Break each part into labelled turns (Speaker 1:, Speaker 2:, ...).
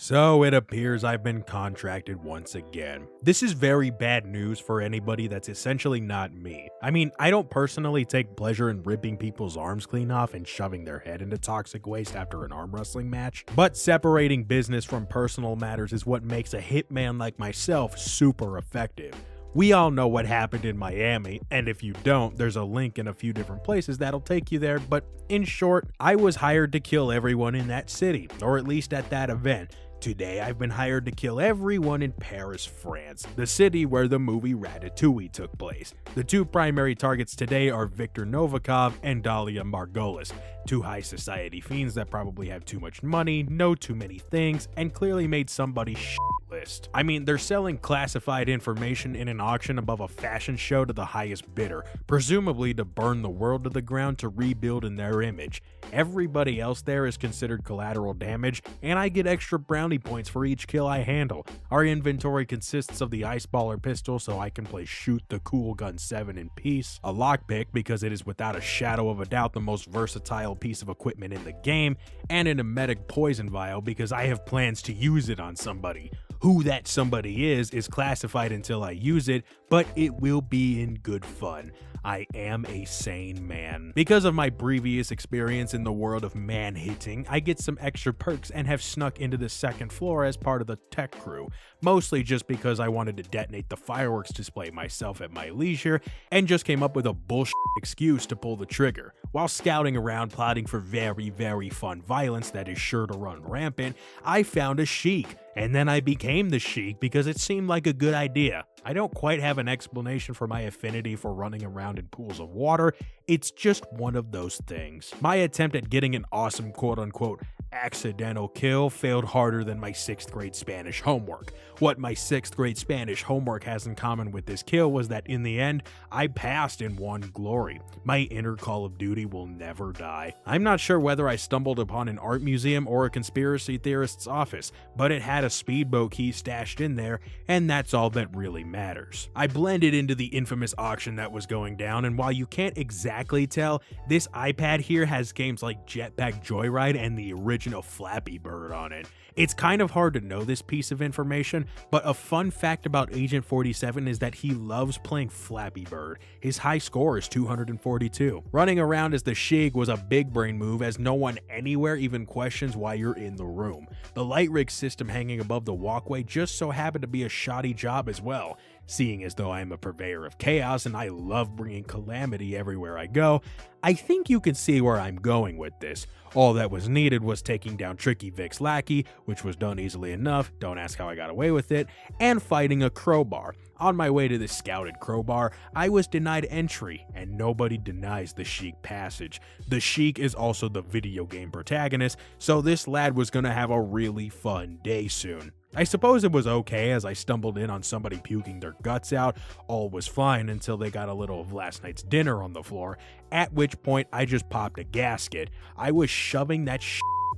Speaker 1: So it appears I've been contracted once again. This is very bad news for anybody that's essentially not me. I mean, I don't personally take pleasure in ripping people's arms clean off and shoving their head into toxic waste after an arm wrestling match, but separating business from personal matters is what makes a hitman like myself super effective. We all know what happened in Miami, and if you don't, there's a link in a few different places that'll take you there, but in short, I was hired to kill everyone in that city, or at least at that event. Today, I've been hired to kill everyone in Paris, France, the city where the movie Ratatouille took place. The two primary targets today are Viktor Novikov and Dalia Margolis, two high society fiends that probably have too much money, know too many things, and clearly made somebody's list. I mean, they're selling classified information in an auction above a fashion show to the highest bidder, presumably to burn the world to the ground to rebuild in their image. Everybody else there is considered collateral damage, and I get extra brownie points for each kill I handle. Our inventory consists of the ice baller pistol so I can play shoot the cool gun 7 in peace, a lockpick because it is without a shadow of a doubt the most versatile piece of equipment in the game, and an emetic poison vial because I have plans to use it on somebody. Who that somebody is classified until I use it, but it will be in good fun. I am a sane man. Because of my previous experience in the world of man-hitting, I get some extra perks and have snuck into the second floor as part of the tech crew, mostly just because I wanted to detonate the fireworks display myself at my leisure, and just came up with a bullshit excuse to pull the trigger. While scouting around plotting for very fun violence that is sure to run rampant, I found a sheik, and then I became the sheik because it seemed like a good idea. I don't quite have an explanation for my affinity for running around in pools of water, it's just one of those things. My attempt at getting an awesome quote-unquote accidental kill failed harder than my 6th grade Spanish homework. What my 6th grade Spanish homework has in common with this kill was that in the end, I passed in one glory. My inner Call of Duty will never die. I'm not sure whether I stumbled upon an art museum or a conspiracy theorist's office, but it had a speedboat key stashed in there, and that's all that really matters. I blended into the infamous auction that was going down, and while you can't exactly tell, this iPad here has games like Jetpack Joyride and the original Flappy Bird on it. It's kind of hard to know this piece of information, but a fun fact about Agent 47 is that he loves playing Flappy Bird. His high score is 242. Running around as the Sheik was a big brain move as no one anywhere even questions why you're in the room. The light rig system hanging above the walkway just so happened to be a shoddy job as well. Seeing as though I am a purveyor of chaos and I love bringing calamity everywhere I go, I think you can see where I'm going with this. All that was needed was taking down Tricky Vic's lackey, which was done easily enough, don't ask how I got away with it, and fighting a crowbar. On my way to the scouted crowbar, I was denied entry, and nobody denies the Sheik passage. The Sheik is also the video game protagonist, so this lad was gonna have a really fun day soon. I suppose it was okay as I stumbled in on somebody puking their guts out. All was fine until they got a little of last night's dinner on the floor, at which point I just popped a gasket. I was shoving that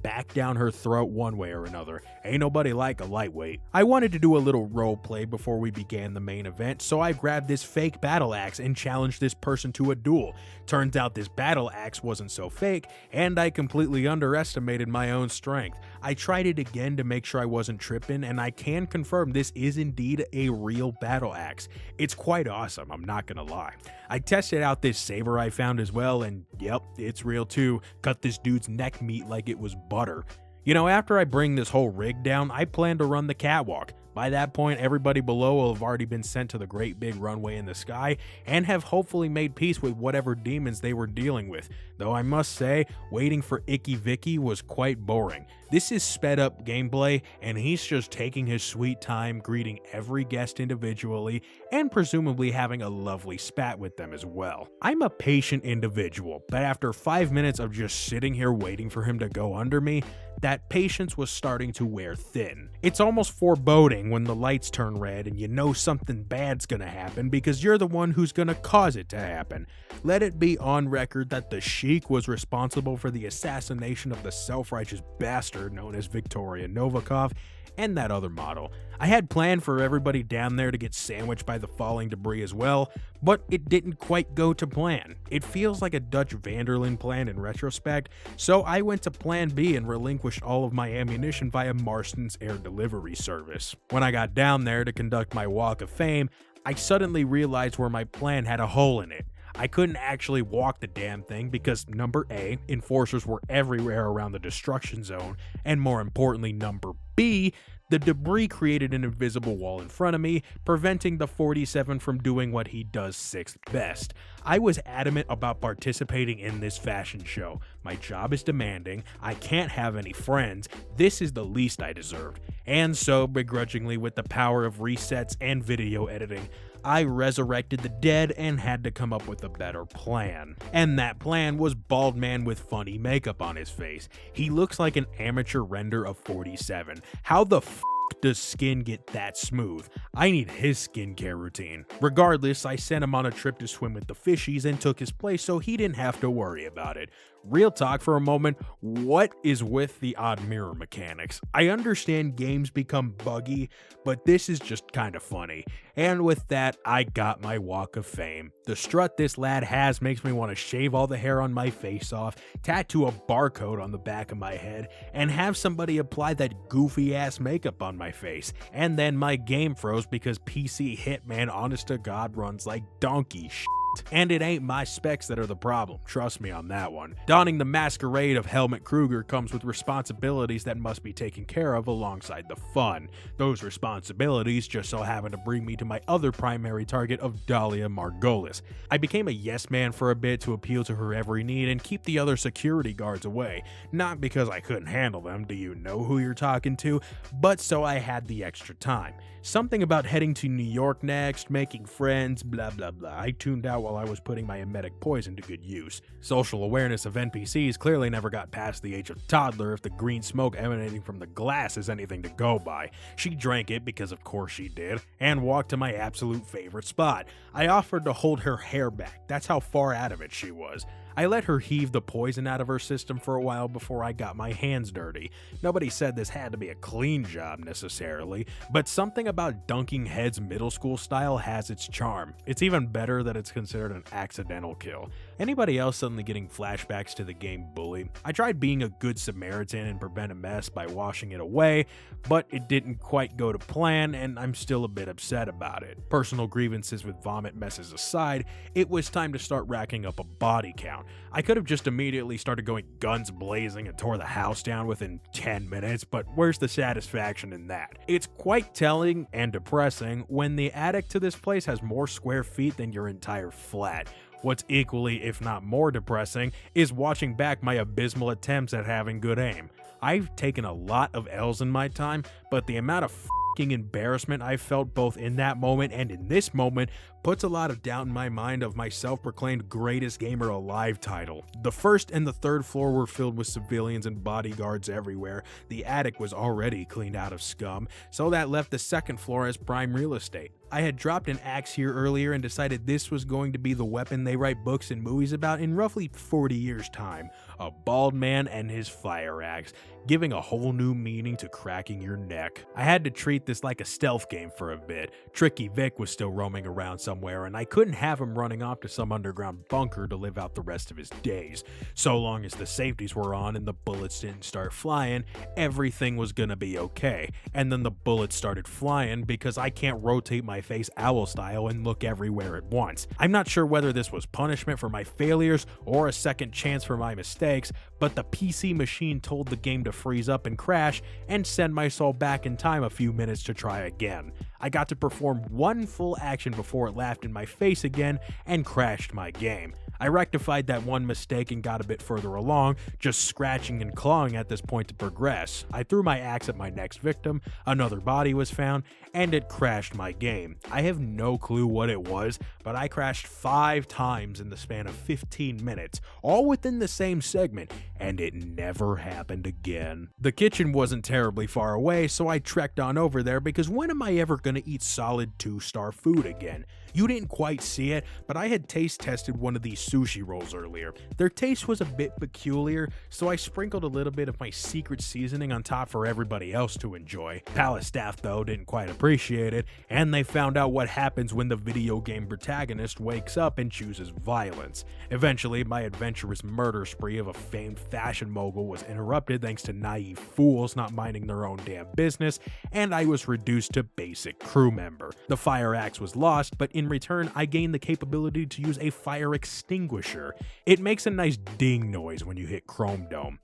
Speaker 1: back down her throat one way or another. Ain't nobody like a lightweight. I wanted to do a little role play before we began the main event, so I grabbed this fake battle axe and challenged this person to a duel. Turns out this battle axe wasn't so fake, and I completely underestimated my own strength. I tried it again to make sure I wasn't tripping, and I can confirm this is indeed a real battle axe. It's quite awesome, I'm not gonna lie. I tested out this saber I found as well, and yep, it's real too. Cut this dude's neck meat like it was butter. You know, after I bring this whole rig down, I plan to run the catwalk. By that point, everybody below will have already been sent to the great big runway in the sky and have hopefully made peace with whatever demons they were dealing with. Though I must say, waiting for Icky Vicky was quite boring. This is sped up gameplay, and he's just taking his sweet time greeting every guest individually and presumably having a lovely spat with them as well. I'm a patient individual, but after 5 minutes of just sitting here waiting for him to go under me, that patience was starting to wear thin. It's almost foreboding when the lights turn red and you know something bad's gonna happen because you're the one who's gonna cause it to happen. Let it be on record that the Sheik was responsible for the assassination of the self-righteous bastard character known as Victoria Novikov, and that other model. I had planned for everybody down there to get sandwiched by the falling debris as well, but it didn't quite go to plan. It feels like a Dutch Vanderlyn plan in retrospect, so I went to plan B and relinquished all of my ammunition via Marston's air delivery service. When I got down there to conduct my walk of fame, I suddenly realized where my plan had a hole in it. I couldn't actually walk the damn thing because number A, enforcers were everywhere around the destruction zone, and more importantly, number B, the debris created an invisible wall in front of me, preventing the 47 from doing what he does sixth best. I was adamant about participating in this fashion show. My job is demanding, I can't have any friends, this is the least I deserved. And so, begrudgingly with the power of resets and video editing, I resurrected the dead and had to come up with a better plan. And that plan was bald man with funny makeup on his face. He looks like an amateur render of 47. How the f does skin get that smooth? I need his skincare routine. Regardless, I sent him on a trip to swim with the fishies and took his place so he didn't have to worry about it. Real talk for a moment, what is with the odd mirror mechanics? I understand games become buggy, but this is just kind of funny. And with that, I got my walk of fame. The strut this lad has makes me want to shave all the hair on my face off, tattoo a barcode on the back of my head, and have somebody apply that goofy ass makeup on my face. And then my game froze because PC Hitman honest to God runs like donkey shit. And it ain't my specs that are the problem, trust me on that one. Donning the masquerade of Helmut Kruger comes with responsibilities that must be taken care of alongside the fun. Those responsibilities just so happen to bring me to my other primary target of Dahlia Margolis. I became a yes man for a bit to appeal to her every need and keep the other security guards away. Not because I couldn't handle them, do you know who you're talking to? But so I had the extra time. Something about heading to New York next, making friends, blah blah blah. I tuned out while I was putting my emetic poison to good use. Social awareness of NPCs clearly never got past the age of toddler if the green smoke emanating from the glass is anything to go by. She drank it, because of course she did, and walked to my absolute favorite spot. I offered to hold her hair back, that's how far out of it she was. I let her heave the poison out of her system for a while before I got my hands dirty. Nobody said this had to be a clean job necessarily, but something about dunking heads middle school style has its charm. It's even better that it's considered an accidental kill. Anybody else suddenly getting flashbacks to the game Bully? I tried being a good Samaritan and prevent a mess by washing it away, but it didn't quite go to plan and I'm still a bit upset about it. Personal grievances with vomit messes aside, it was time to start racking up a body count. I could have just immediately started going guns blazing and tore the house down within 10 minutes, but where's the satisfaction in that? It's quite telling and depressing when the attic to this place has more square feet than your entire flat. What's equally, if not more depressing, is watching back my abysmal attempts at having good aim. I've taken a lot of L's in my time, but the amount of f***ing embarrassment I felt both in that moment and in this moment puts a lot of doubt in my mind of my self-proclaimed greatest gamer alive title. The first and the third floor were filled with civilians and bodyguards everywhere. The attic was already cleaned out of scum, so that left the second floor as prime real estate. I had dropped an axe here earlier and decided this was going to be the weapon they write books and movies about in roughly 40 years' time. A bald man and his fire axe, giving a whole new meaning to cracking your neck. I had to treat this like a stealth game for a bit. Tricky Vic was still roaming around somewhere and I couldn't have him running off to some underground bunker to live out the rest of his days. So long as the safeties were on and the bullets didn't start flying, everything was gonna be okay. And then the bullets started flying because I can't rotate my face owl style and look everywhere at once. I'm not sure whether this was punishment for my failures or a second chance for my mistakes, but the PC machine told the game to freeze up and crash and send my soul back in time a few minutes to try again. I got to perform one full action before it laughed in my face again and crashed my game. I rectified that one mistake and got a bit further along, just scratching and clawing at this point to progress. I threw my axe at my next victim, another body was found, and it crashed my game. I have no clue what it was, but I crashed 5 times in the span of 15 minutes, all within the same segment, and it never happened again. The kitchen wasn't terribly far away, so I trekked on over there because when am I ever gonna eat solid 2-star food again? You didn't quite see it, but I had taste tested one of these sushi rolls earlier. Their taste was a bit peculiar, so I sprinkled a little bit of my secret seasoning on top for everybody else to enjoy. Palace staff, though, didn't quite appreciate it, and they found out what happens when the video game protagonist wakes up and chooses violence. Eventually, my adventurous murder spree of a famed fashion mogul was interrupted thanks to naive fools not minding their own damn business, and I was reduced to basic crew member. The fire axe was lost, but in return, I gained the capability to use a fire extinguisher. It makes a nice ding noise when you hit Chrome Dome.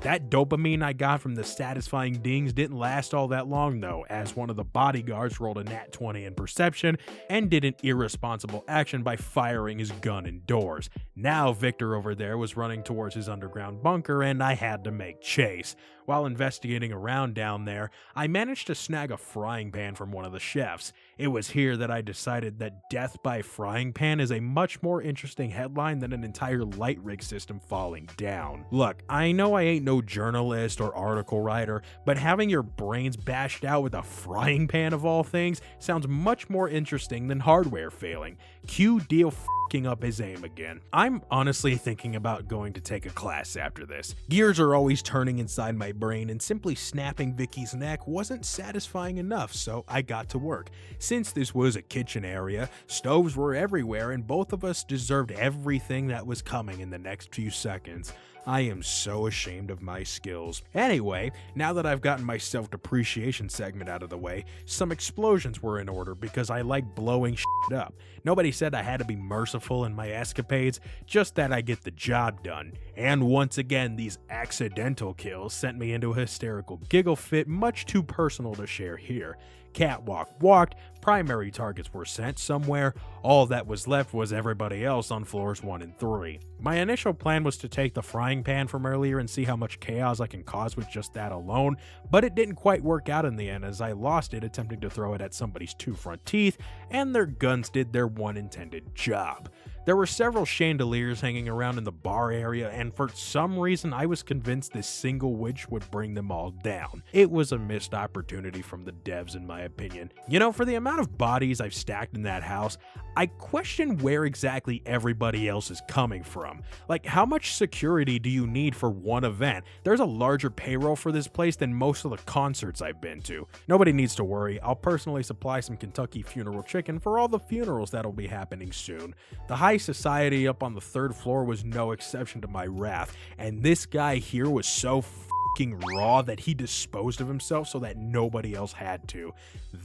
Speaker 1: That dopamine I got from the satisfying dings didn't last all that long though, as one of the bodyguards rolled a nat 20 in perception and did an irresponsible action by firing his gun indoors. Now Victor over there was running towards his underground bunker and I had to make chase. While investigating around down there, I managed to snag a frying pan from one of the chefs. It was here that I decided that death by frying pan is a much more interesting headline than an entire light rig system falling down. Look, I know I ain't no journalist or article writer, but having your brains bashed out with a frying pan of all things sounds much more interesting than hardware failing. Cue Deal f***ing up his aim again. I'm honestly thinking about going to take a class after this. Gears are always turning inside my brain, and simply snapping Vicky's neck wasn't satisfying enough, so I got to work. Since this was a kitchen area, stoves were everywhere, and both of us deserved everything that was coming in the next few seconds. I am so ashamed of my skills. Anyway, now that I've gotten my self-depreciation segment out of the way, some explosions were in order because I like blowing shit up. Nobody said I had to be merciful in my escapades, just that I get the job done. And once again, these accidental kills sent me into a hysterical giggle fit much too personal to share here. Catwalk walked, primary targets were sent somewhere, all that was left was everybody else on floors 1 and 3. My initial plan was to take the frying pan from earlier and see how much chaos I can cause with just that alone, but it didn't quite work out in the end as I lost it attempting to throw it at somebody's 2 front teeth, and their guns did their one intended job. There were several chandeliers hanging around in the bar area, and for some reason I was convinced this single witch would bring them all down. It was a missed opportunity from the devs in my opinion. You know, for the amount of bodies I've stacked in that house, I question where exactly everybody else is coming from. Like, how much security do you need for one event? There's a larger payroll for this place than most of the concerts I've been to. Nobody needs to worry, I'll personally supply some Kentucky funeral chicken for all the funerals that'll be happening soon. The high society up on the 3rd floor was no exception to my wrath, and this guy here was so f***ing raw that he disposed of himself so that nobody else had to.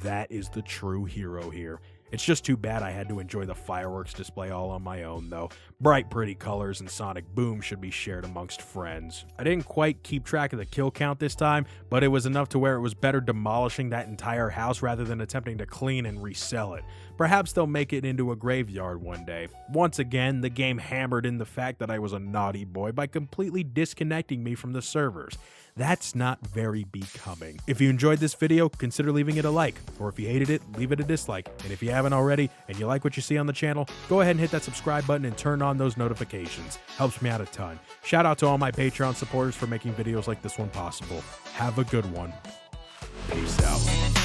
Speaker 1: That is the true hero here. It's just too bad I had to enjoy the fireworks display all on my own though. Bright pretty colors and sonic boom should be shared amongst friends. I didn't quite keep track of the kill count this time, but it was enough to where it was better demolishing that entire house rather than attempting to clean and resell it. Perhaps they'll make it into a graveyard one day. Once again, the game hammered in the fact that I was a naughty boy by completely disconnecting me from the servers. That's not very becoming. If you enjoyed this video, consider leaving it a like, or if you hated it, leave it a dislike. And if you haven't already and you like what you see on the channel, go ahead and hit that subscribe button and turn on those notifications. Helps me out a ton. Shout out to all my Patreon supporters for making videos like this one possible. Have a good one. Peace out.